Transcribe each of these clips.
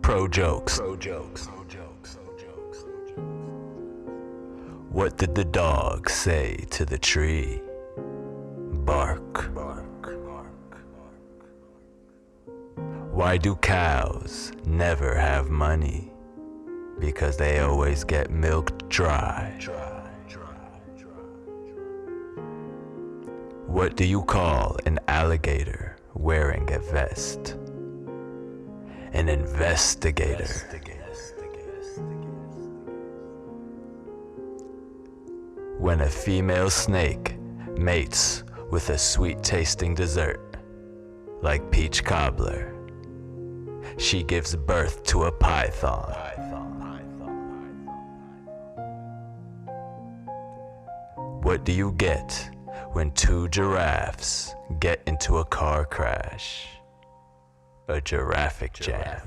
Pro jokes. What did the dog say to the tree? Bark. Why do cows never have money? Because they always get milked dry. What do you call an alligator wearing a vest? An investigator. When a female snake mates with a sweet-tasting dessert, like peach cobbler, she gives birth to a python. What do you get when two giraffes get into a car crash? A giraffic jam.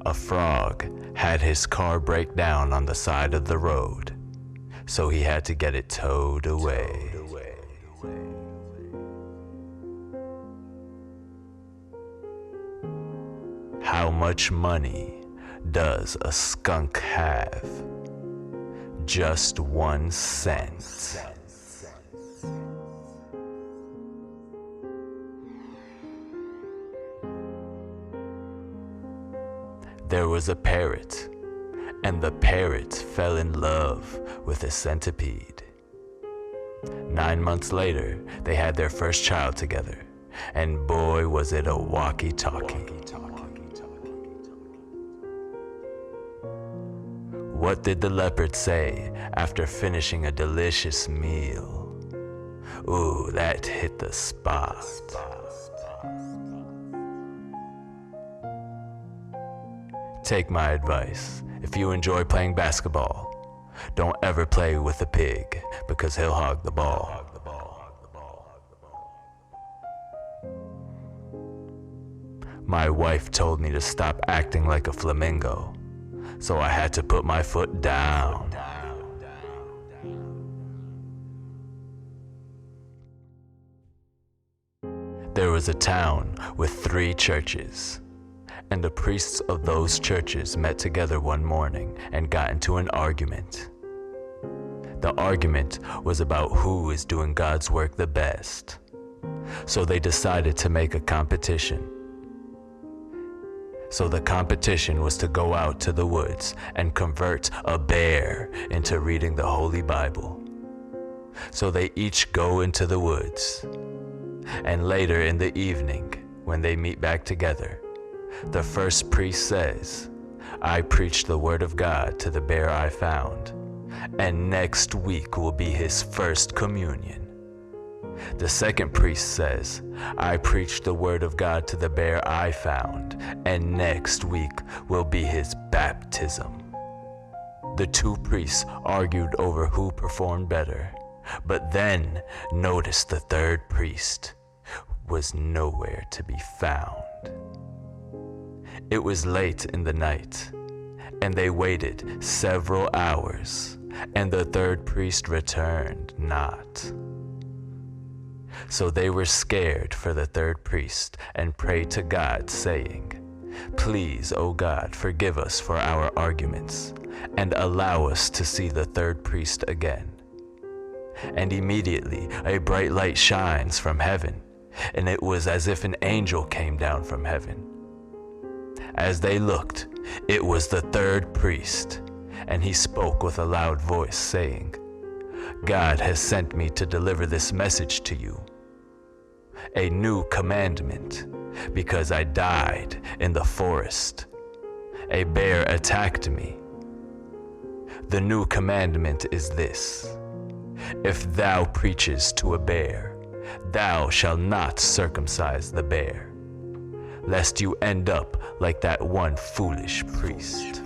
A frog had his car break down on the side of the road, so he had to get it towed away. How much money does a skunk have? Just 1 cent. There was a parrot, and the parrot fell in love with a centipede. 9 months later, they had their first child together, and boy was it a walkie-talkie. What did the leopard say after finishing a delicious meal? Ooh, that hit the spot. Take my advice. If you enjoy playing basketball, don't ever play with a pig because he'll hog the ball. My wife told me to stop acting like a flamingo, so I had to put my foot down. There was a town with 3 churches, and the priests of those churches met together one morning and got into an argument. The argument was about who is doing God's work the best. So they decided to make a competition. So the competition was to go out to the woods and convert a bear into reading the Holy Bible. So they each go into the woods. And later in the evening, when they meet back together, the first priest says, "I preached the word of God to the bear I found, and next week will be his first communion." The second priest says, "I preached the word of God to the bear I found, and next week will be his baptism." The 2 priests argued over who performed better, but then noticed the third priest was nowhere to be found. It was late in the night, and they waited several hours, and the third priest returned not. So they were scared for the third priest and prayed to God, saying, "Please, O God, forgive us for our arguments, and allow us to see the third priest again." And immediately a bright light shines from heaven, and it was as if an angel came down from heaven. As they looked, it was the third priest, and he spoke with a loud voice, saying, "God has sent me to deliver this message to you, a new commandment, because I died in the forest. A bear attacked me. The new commandment is this: if thou preaches to a bear, thou shalt not circumcise the bear, lest you end up like that one foolish priest."